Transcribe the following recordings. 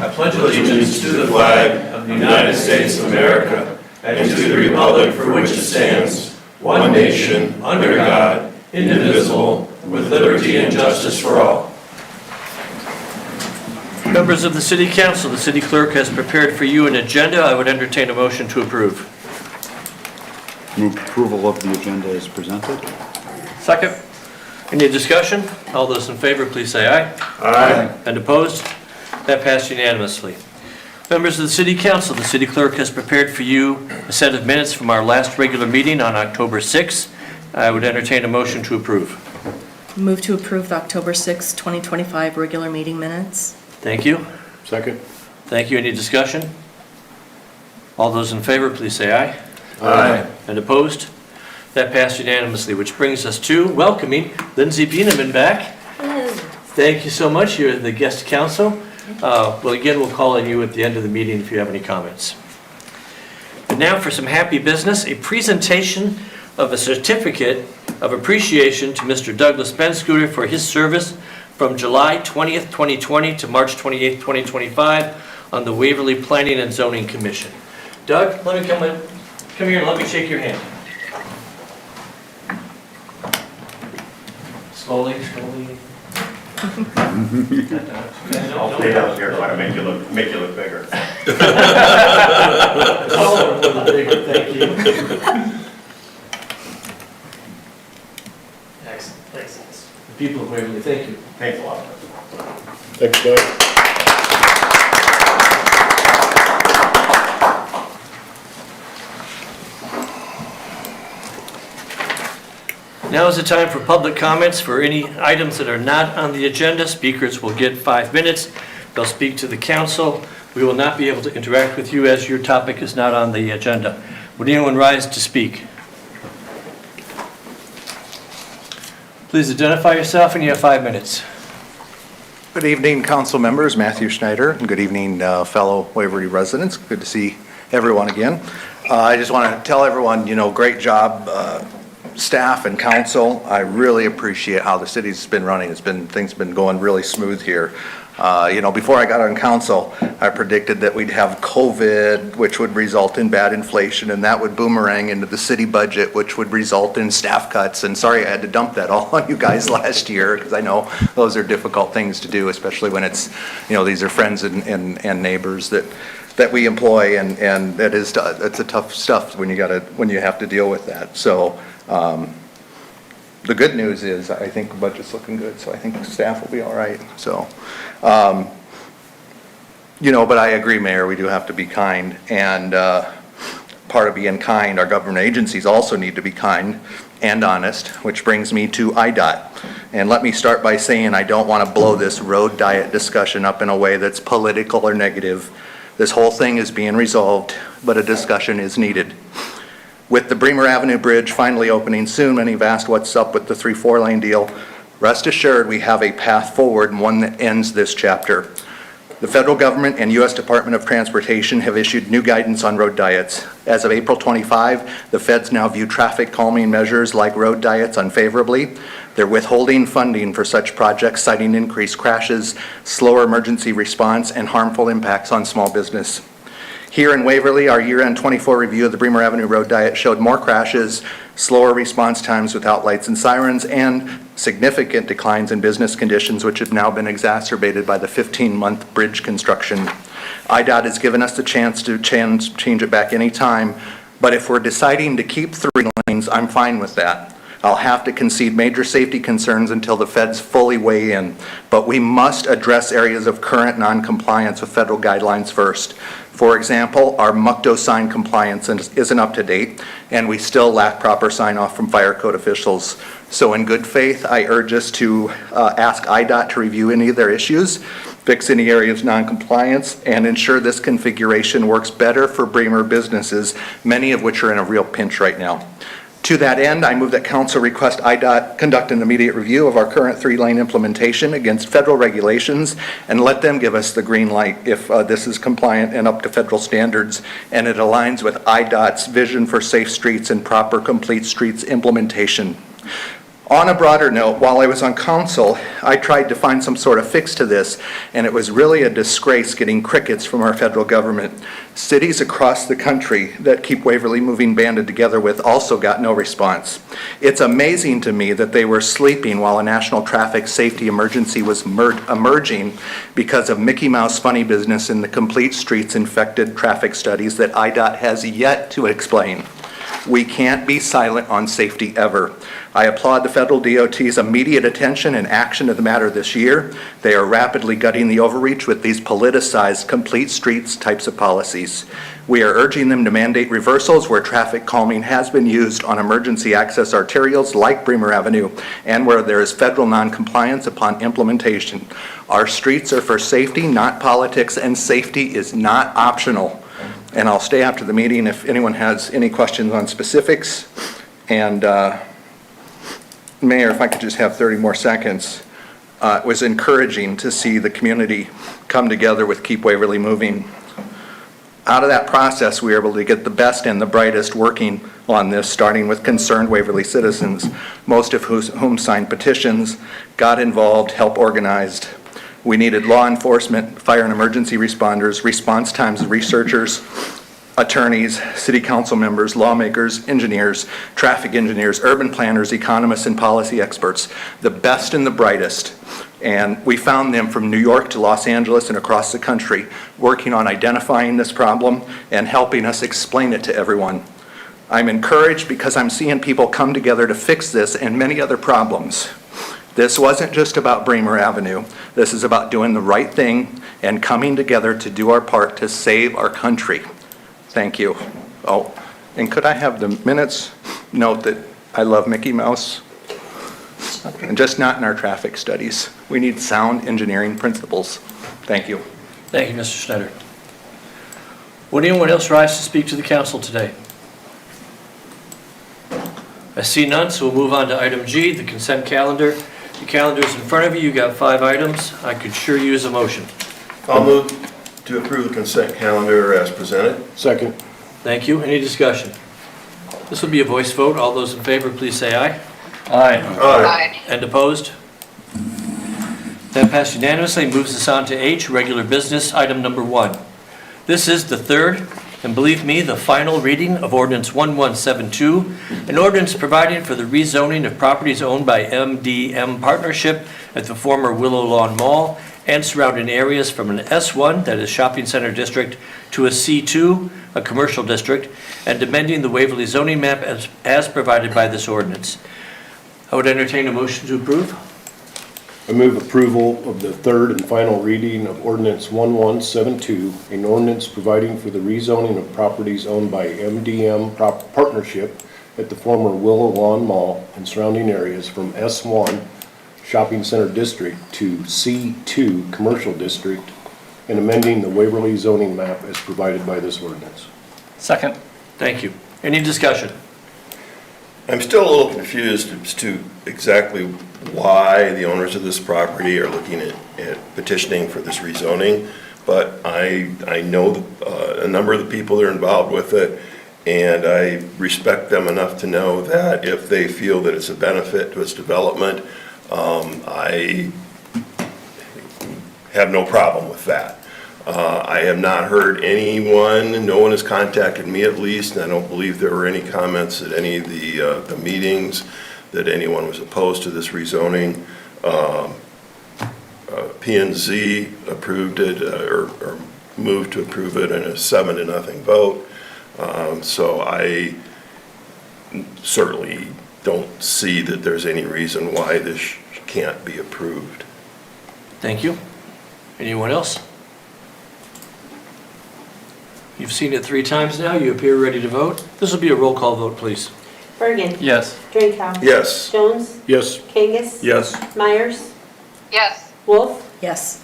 I pledge allegiance to the flag of the United States of America and to the republic for which it stands, one nation, under God, indivisible, with liberty and justice for all. Members of the City Council, the City Clerk has prepared for you an agenda. I would entertain a motion to approve. Move approval of the agenda as presented. Second. Any discussion? All those in favor, please say aye. Aye. And opposed? That passed unanimously. Members of the City Council, the City Clerk has prepared for you a set of minutes from our last regular meeting on October 6th. I would entertain a motion to approve. Move to approve the October 6, 2025 regular meeting minutes. Thank you. Second. Thank you. Any discussion? All those in favor, please say aye. Aye. And opposed? That passed unanimously, which brings us to welcoming Lindsay Bieneman back. Hello. Thank you so much. You're the guest counsel. We'll call on you at the end of the meeting if you have any comments. And now for some happy business, a presentation of a certificate of appreciation to Mr. Douglas Benscooter for his service from July 20th, 2020 to March 28th, 2025 on the Waverly Planning and Zoning Commission. Doug, let me come here and let me shake your hand. Slowly. I'll stay down here so I make you look bigger. Oh, a little bigger, thank you. Excellent, thanks. The people of Waverly, thank you. Thanks a lot. Thanks, Doug. Now is the time for public comments for any items that are not on the agenda. Speakers will get 5 minutes. They'll speak to the council. We will not be able to interact with you as your topic is not on the agenda. Would anyone rise to speak? Please identify yourself and you have 5 minutes. Good evening, council members. Matthew Schneider. And good evening, fellow Waverly residents. Good to see everyone again. I just want to tell everyone, great job, staff and council. I really appreciate how the city's been running. Things been going really smooth here. Before I got on council, I predicted that we'd have COVID, which would result in bad inflation, and that would boomerang into the city budget, which would result in staff cuts. And sorry I had to dump that all on you guys last year, because I know those are difficult things to do, especially when it's, these are friends and neighbors that we employ, and it's a tough stuff when you have to deal with that. So the good news is I think the budget's looking good, so I think staff will be all right. So, but I agree, Mayor, we do have to be kind, and part of being kind, our government agencies also need to be kind and honest, which brings me to IDOT. And let me start by saying I don't want to blow this road diet discussion up in a way that's political or negative. This whole thing is being resolved, but a discussion is needed. With the Bremer Avenue Bridge finally opening soon, many have asked what's up with the 3-4 lane deal. Rest assured we have a path forward and one that ends this chapter. The federal government and U.S. Department of Transportation have issued new guidance on road diets. As of April 25, the feds now view traffic calming measures like road diets unfavorably. They're withholding funding for such projects, citing increased crashes, slower emergency response, and harmful impacts on small business. Here in Waverly, our year-end 24 review of the Bremer Avenue Road Diet showed more crashes, slower response times without lights and sirens, and significant declines in business conditions, which have now been exacerbated by the 15-month bridge construction. IDOT has given us the chance to change it back anytime, but if we're deciding to keep 3 lanes, I'm fine with that. I'll have to concede major safety concerns until the feds fully weigh in, but we must address areas of current non-compliance with federal guidelines first. For example, our MUCDO sign compliance isn't up to date, and we still lack proper sign-off from fire code officials. So in good faith, I urge us to ask IDOT to review any of their issues, fix any areas of non-compliance, and ensure this configuration works better for Bremer businesses, many of which are in a real pinch right now. To that end, I move that council request IDOT conduct an immediate review of our current 3-lane implementation against federal regulations and let them give us the green light if this is compliant and up to federal standards and it aligns with IDOT's vision for safe streets and proper complete streets implementation. On a broader note, while I was on council, I tried to find some sort of fix to this, and it was really a disgrace getting crickets from our federal government. Cities across the country that Keep Waverly Moving banded together with also got no response. It's amazing to me that they were sleeping while a national traffic safety emergency was emerging because of Mickey Mouse funny business in the complete streets infected traffic studies that IDOT has yet to explain. We can't be silent on safety ever. I applaud the federal DOT's immediate attention and action to the matter this year. They are rapidly gutting the overreach with these politicized complete streets types of policies. We are urging them to mandate reversals where traffic calming has been used on emergency access arterials like Bremer Avenue and where there is federal non-compliance upon implementation. Our streets are for safety, not politics, and safety is not optional. And I'll stay after the meeting if anyone has any questions on specifics. And Mayor, if I could just have 30 more seconds. It was encouraging to see the community come together with Keep Waverly Moving. Out of that process, we were able to get the best and the brightest working on this, starting with concerned Waverly citizens, most of whom signed petitions, got involved, helped organized. We needed law enforcement, fire and emergency responders, response times researchers, attorneys, city council members, lawmakers, engineers, traffic engineers, urban planners, economists, and policy experts, the best and the brightest. And we found them from New York to Los Angeles and across the country, working on identifying this problem and helping us explain it to everyone. I'm encouraged because I'm seeing people come together to fix this and many other problems. This wasn't just about Bremer Avenue. This is about doing the right thing and coming together to do our part to save our country. Thank you. Oh, and could I have the minutes note that I love Mickey Mouse? And just not in our traffic studies. We need sound engineering principles. Thank you. Thank you, Mr. Schneider. Would anyone else rise to speak to the council today? I see none, so we'll move on to item G, the consent calendar. The calendar is in front of you. You got 5 items. I could sure use a motion. I'll move to approve the consent calendar as presented. Second. Thank you. Any discussion? This will be a voice vote. All those in favor, please say aye. Aye. And opposed? That passed unanimously. Moves us on to H, regular business, item number 1. This is the third, and believe me, the final reading of ordinance 1172, an ordinance providing for the rezoning of properties owned by MDM Partnership at the former Willow Lawn Mall and surrounding areas from an S1, that is shopping center district, to a C2, a commercial district, and amending the Waverly zoning map as provided by this ordinance. I would entertain a motion to approve. I move approval of the third and final reading of ordinance 1172, an ordinance providing for the rezoning of properties owned by MDM Partnership at the former Willow Lawn Mall and surrounding areas from S1 Shopping Center District to C2 Commercial District and amending the Waverly zoning map as provided by this ordinance. Second. Thank you. Any discussion? I'm still a little confused as to exactly why the owners of this property are looking at petitioning for this rezoning, but I know a number of the people that are involved with it, and I respect them enough to know that if they feel that it's a benefit to its development, I have no problem with that. I have not heard anyone, no one has contacted me at least, and I don't believe there were any comments at any of the meetings that anyone was opposed to this rezoning. P&Z approved it or moved to approve it in a 7-0 vote. So I certainly don't see that there's any reason why this can't be approved. Thank you. Anyone else? You've seen it 3 times now. You appear ready to vote. This will be a roll call vote, please. Bergen. Yes. Drinkow. Yes. Jones. Yes. Kangas. Yes. Myers. Yes. Wolf. Yes.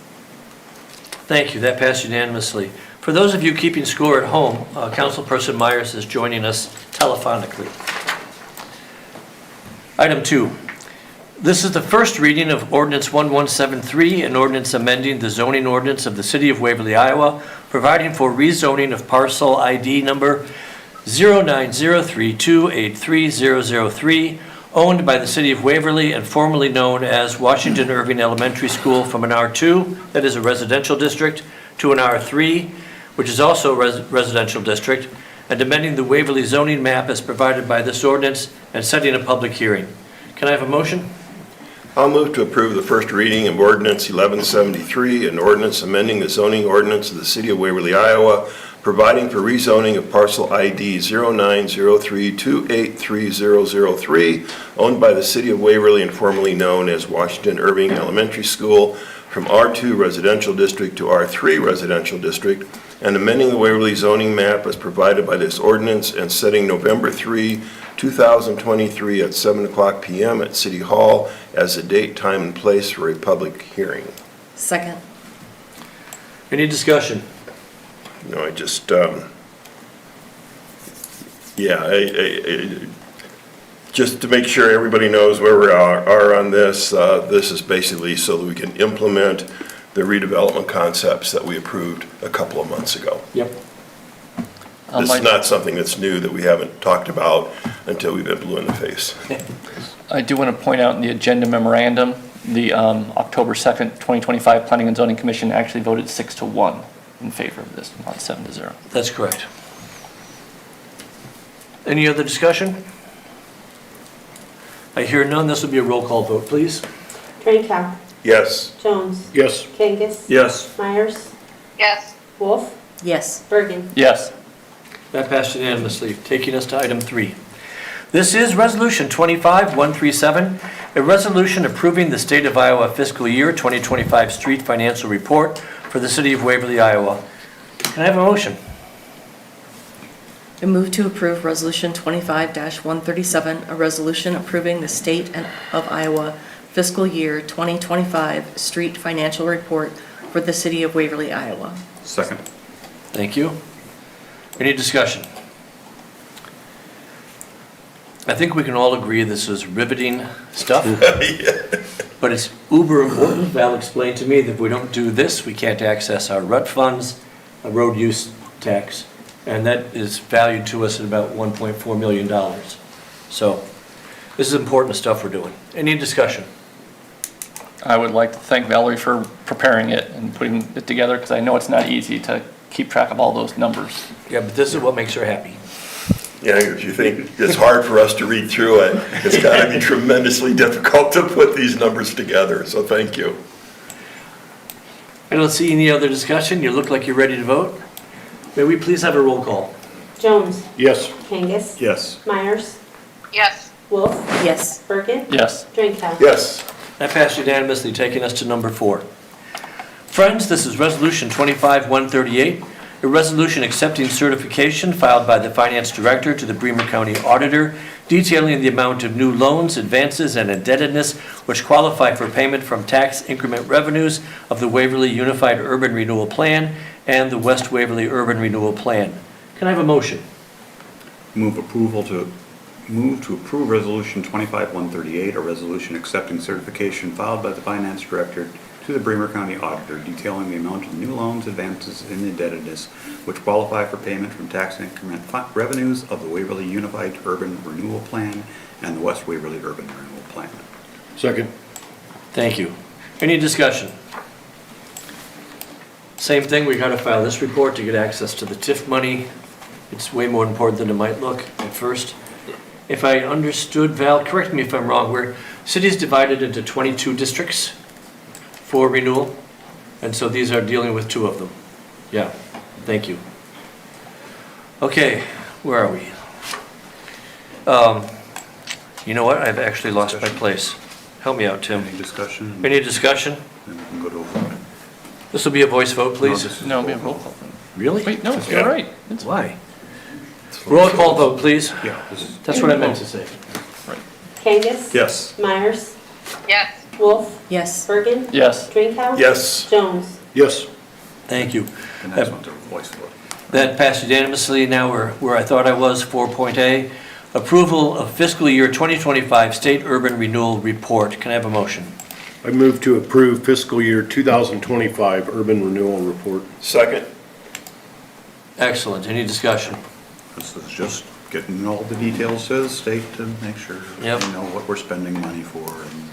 Thank you. That passed unanimously. For those of you keeping score at home, Councilperson Myers is joining us telephonically. Item 2. This is the first reading of ordinance 1173, an ordinance amending the zoning ordinance of the city of Waverly, Iowa, providing for rezoning of parcel ID number 09032830003 owned by the City of Waverly and formerly known as Washington Irving Elementary School, from an R2, that is a residential district, to an R3, which is also a residential district, and amending the Waverly zoning map as provided by this ordinance and setting a public hearing. Can I have a motion? I'll move to approve the first reading of ordinance 1173, an ordinance amending the zoning ordinance of the City of Waverly, Iowa, providing for rezoning of parcel ID 0903283003, owned by the City of Waverly and formerly known as Washington Irving Elementary School, from R2 Residential District to R3 Residential District, and amending the Waverly zoning map as provided by this ordinance and setting November 3, 2023 at 7:00 p.m. at City Hall as the date, time, and place for a public hearing. Second. Any discussion? You know, I just, just to make sure everybody knows where we are on this, this is basically so that we can implement the redevelopment concepts that we approved a couple of months ago. Yep. This is not something that's new that we haven't talked about until we've been blue in the face. I do want to point out in the agenda memorandum, the October 2nd, 2025 Planning and Zoning Commission actually voted 6-1 in favor of this, not 7-0. That's correct. Any other discussion? I hear none. This will be a roll call vote, please. Drinkow. Yes. Jones. Yes. Kangas. Yes. Myers. yes, Wolf. Yes. Bergen. Yes. That passed unanimously, taking us to item 3. This is Resolution 25137, a resolution approving the State of Iowa fiscal year 2025 street financial report for the City of Waverly, Iowa. Can I have a motion? I move to approve Resolution 25-137, a resolution approving the State of Iowa fiscal year 2025 street financial report for the City of Waverly, Iowa. Second. Thank you. Any discussion? I think we can all agree this is riveting stuff, but it's uber important. Val explained to me that if we don't do this, we can't access our RUT funds, a road use tax, and that is valued to us at about $1.4 million. So this is important stuff we're doing. Any discussion? I would like to thank Valerie for preparing it and putting it together, because I know it's not easy to keep track of all those numbers. Yeah, but this is what makes her happy. Yeah, if you think it's hard for us to read through it, it's got to be tremendously difficult to put these numbers together, so thank you. I don't see any other discussion. You look like you're ready to vote. May we please have a roll call? Jones. Yes. Kangas. Yes. Myers. yes, Wolf. Yes. Bergen. Yes. Drinkow. Yes. That passed unanimously, taking us to number 4. Friends, this is Resolution 25138, a resolution accepting certification filed by the Finance Director to the Bremer County Auditor detailing the amount of new loans, advances, and indebtedness which qualify for payment from tax increment revenues of the Waverly Unified Urban Renewal Plan and the West Waverly Urban Renewal Plan. Can I have a motion? Move to approve Resolution 25138, a resolution accepting certification filed by the Finance Director to the Bremer County Auditor detailing the amount of new loans, advances, and indebtedness which qualify for payment from tax increment revenues of the Waverly Unified Urban Renewal Plan and the West Waverly Urban Renewal Plan. Second. Thank you. Any discussion? Same thing, we got to file this report to get access to the TIF money. It's way more important than it might look at first. If I understood, Val, correct me if I'm wrong, where cities divided into 22 districts for renewal, and so these are dealing with 2 of them. Yeah, thank you. Okay, where are we? You know what, I've actually lost my place. Help me out, Tim. Any discussion? Any discussion? Then we can go to a vote. This will be a voice vote, please. No, we have roll call. Really? Wait, no, you're right. It's Why? Roll call vote, please. Yeah. This is. That's what I meant to say. Kangas. Yes. Myers. yes, Wolf. Yes. Bergen. Yes. Drinkow. Yes. Jones. Yes. Thank you. The next one's a voice vote. That passed unanimously. Now we're where I thought I was, 4.A. Approval of fiscal year 2025 State Urban Renewal Report. Can I have a motion? I move to approve fiscal year 2025 urban renewal report. Second. Excellent. Any discussion? This is just getting all the details to the state to make sure we Yep. know what we're spending money for. And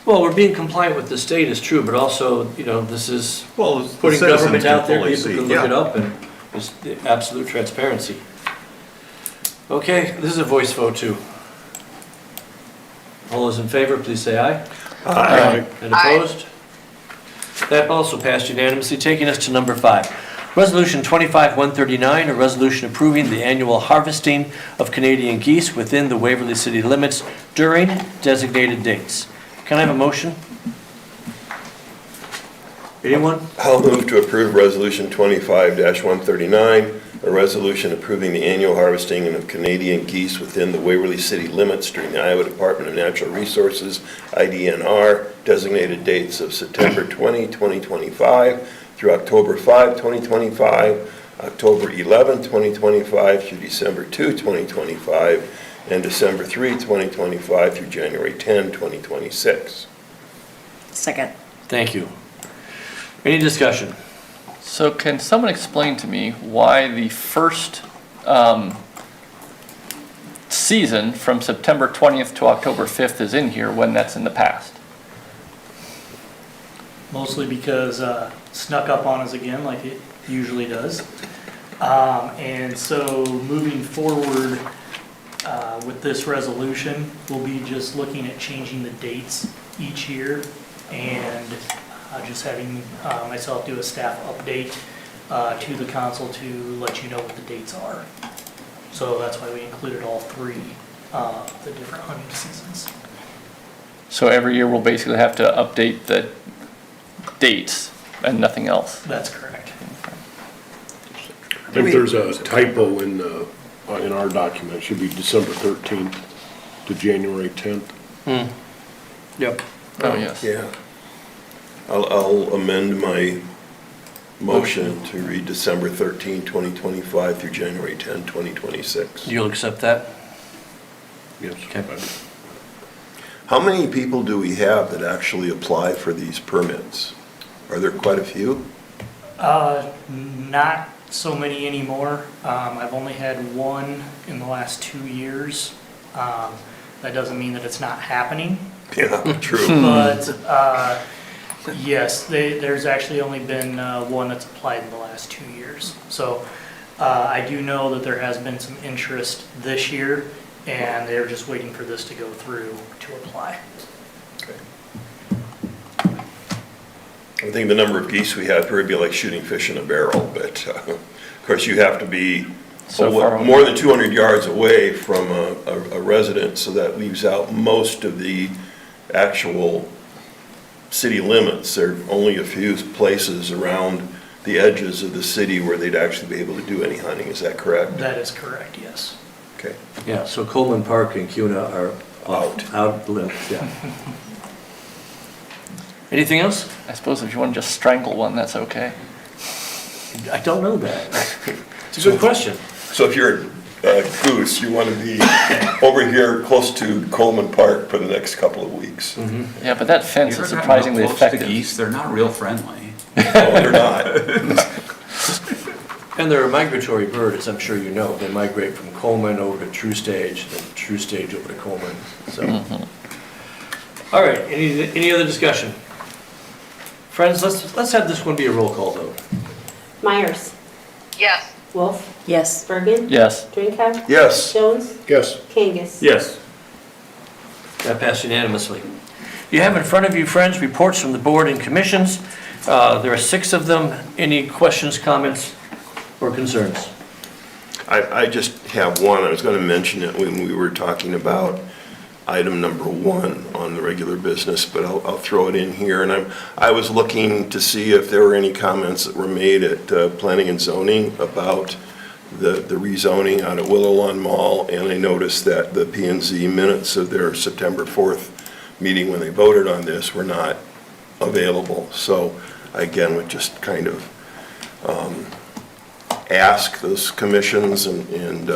Well, we're being compliant with the state is true, but also, this is Well, the putting citizens government can out there, fully people see, can look it yeah. up, and it's the absolute transparency. Okay, this is a voice vote too. All those in favor, please say aye. Aye. And opposed? That also passed unanimously, taking us to number 5. Resolution 25-139, a resolution approving the annual harvesting of Canadian geese within the Waverly City limits during designated dates. Can I have a motion? Anyone? I'll move to approve Resolution 25-139, a resolution approving the annual harvesting of Canadian geese within the Waverly City limits during the Iowa Department of Natural Resources, IDNR, designated dates of September 20, 2025 through October 5, 2025, October 11, 2025 through December 2, 2025, and December 3, 2025 through January 10, 2026. Second. Thank you. Any discussion? So can someone explain to me why the first season from September 20th to October 5th is in here when that's in the past? Mostly because snuck up on us again like it usually does. And so moving forward with this resolution, we'll be just looking at changing the dates each year and just having myself do a staff update to the council to let you know what the dates are. So that's why we included all 3 the different hunting seasons. So every year we'll basically have to update the dates and nothing else? That's correct. I think there's a typo in our document. It should be December 13th to January 10th. Yep. Oh, yes. Yeah. I'll amend my motion to read December 13, 2025 through January 10, 2026. You'll accept that? Yes. Okay. How many people do we have that actually apply for these permits? Are there quite a few? Not so many anymore. I've only had 1 in the last 2 years. That doesn't mean that it's not happening, Yeah, true. but yes, there's actually only been 1 that's applied in the last 2 years. So I do know that there has been some interest this year, and they're just waiting for this to go through to apply. Okay. I think the number of geese we have would be like shooting fish in a barrel, but of course you have to be So far away. more than 200 yards away from a resident, so that leaves out most of the actual city limits. There are only a few places around the edges of the city where they'd actually be able to do any hunting. Is that correct? That is correct, yes. Okay. Yeah, so Coleman Park and Cuna are out limits, yeah. Anything else? I suppose if you want to just strangle one, that's okay. I don't know that. It's a good question. So if you're a goose, you want to be over here close to Coleman Park for the next couple of weeks. Yeah, but that fence You is ever gotten surprisingly real close to effective. geese? They're not real friendly. Oh, they're not. And they're a migratory bird, as I'm sure you know. They migrate from Coleman over to True Stage, then True Stage over to Coleman, so. All right, any other discussion? Friends, let's have this one be a roll call vote. Myers, Yes. Wolf, Yes. Bergen, Yes. Drinkow, Yes. Jones, Yes. Kangas. Yes. That passed unanimously. You have in front of you, friends, reports from the board and commissions. There are 6 of them. Any questions, comments, or concerns? I just have one. I was going to mention it when we were talking about item number 1 on the regular business, but I'll throw it in here. And I was looking to see if there were any comments that were made at Planning and Zoning about the rezoning out at Willow Lawn Mall, and I noticed that the P&Z minutes of their September 4th meeting when they voted on this were not available. So I again would just kind of ask those commissions and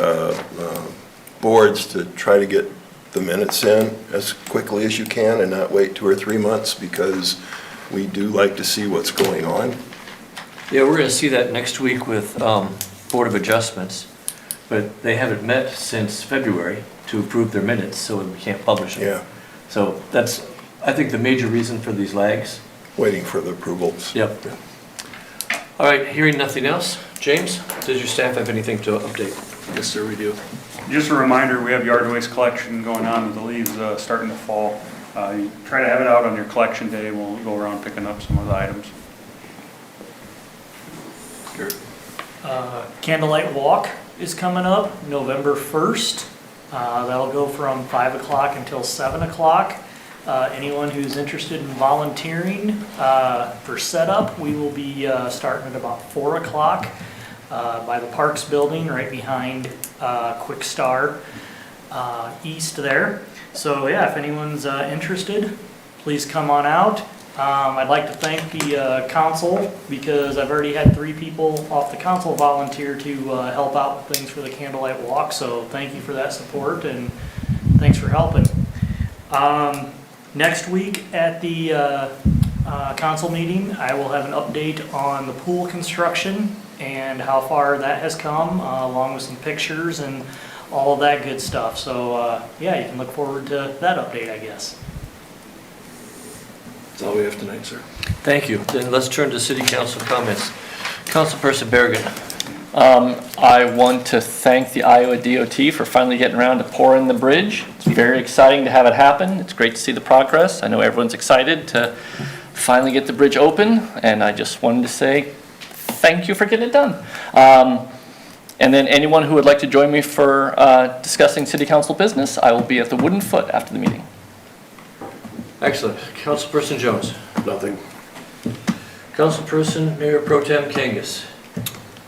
boards to try to get the minutes in as quickly as you can and not wait 2 or 3 months, because we do like to see what's going on. Yeah, we're going to see that next week with Board of Adjustments. but they haven't met since February to approve their minutes, so we can't publish them. Yeah, So that's, I think, the major reason for these lags. waiting for the approvals. Yep. All right, hearing nothing else, James, does your staff have anything to update? Yes, sir, we do. Just a reminder, we have yard waste collection going on with the leaves starting to fall. You try to have it out on your collection day, we'll go around picking up some of the items. Candlelight Walk is coming up November 1st. That'll go from 5 o'clock until 7 o'clock. Anyone who's interested in volunteering for setup, we will be starting at about 4 o'clock by the Parks Building right behind Quick Star east there. So yeah, if anyone's interested, please come on out. I'd like to thank the council because I've already had 3 people off the council volunteer to help out with things for the Candlelight Walk. So thank you for that support and thanks for helping. Next week at the council meeting, I will have an update on the pool construction and how far that has come, along with some pictures and all of that good stuff. So yeah, you can look forward to that update, I guess. That's all we have tonight, sir. Thank you. Then let's turn to city council comments. Councilperson Bergen. I want to thank the Iowa DOT for finally getting around to pouring the bridge. It's very exciting to have it happen. It's great to see the progress. I know everyone's excited to finally get the bridge open, and I just wanted to say thank you for getting it done. And then anyone who would like to join me for discussing city council business, I will be at the Wooden Foot after the meeting. Excellent. Councilperson Jones. Nothing. Councilperson Mayor Pro Tem Kangas.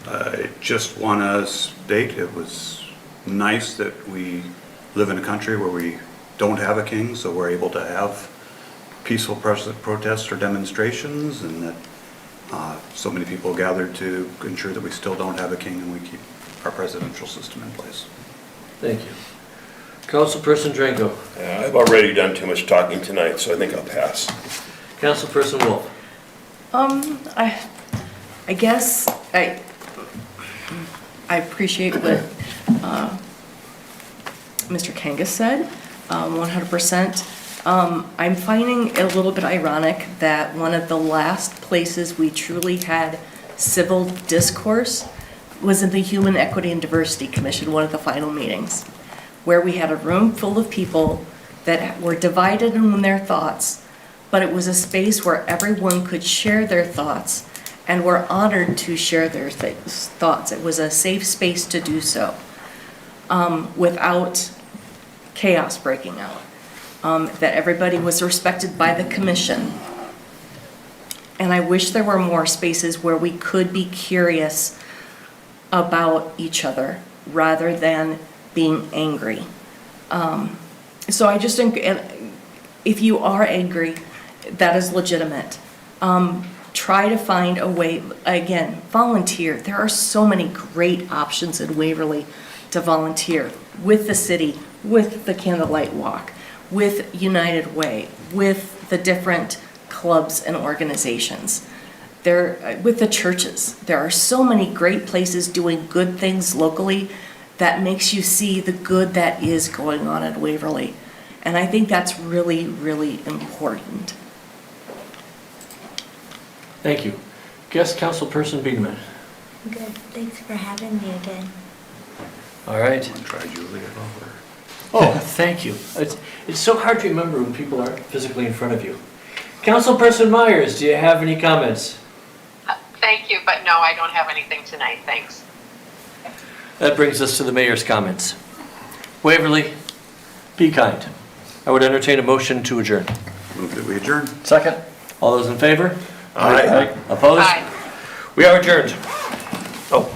I just want to state it was nice that we live in a country where we don't have a king, so we're able to have peaceful protests or demonstrations, and that so many people gathered to ensure that we still don't have a king and we keep our presidential system in place. Thank you. Councilperson Dranko. I've already done too much talking tonight, so I think I'll pass. Councilperson Wolf. I guess I appreciate what Mr. Kangas said, 100%. I'm finding it a little bit ironic that one of the last places we truly had civil discourse was in the Human Equity and Diversity Commission, one of the final meetings, where we had a room full of people that were divided in their thoughts, but it was a space where everyone could share their thoughts and were honored to share their thoughts. It was a safe space to do so without chaos breaking out. That everybody was respected by the commission. And I wish there were more spaces where we could be curious about each other rather than being angry. So I just think, if you are angry, that is legitimate. Try to find a way, again, volunteer. There are so many great options in Waverly to volunteer with the city, with the Candlelight Walk, with United Way, with the different clubs and organizations. With the churches. There are so many great places doing good things locally that makes you see the good that is going on at Waverly. And I think that's really, really important. Thank you. Guest Councilperson Biedman. Good. Thanks for having me again. All right. Try Julia over. Oh, thank you. It's so hard to remember when people aren't physically in front of you. Councilperson Myers, do you have any comments? Thank you, but no, I don't have anything tonight, thanks. That brings us to the mayor's comments. Waverly, be kind. I would entertain a motion to adjourn. Move that we adjourn. Second. All those in favor? Aye. Opposed? Aye. We are adjourned. Oh.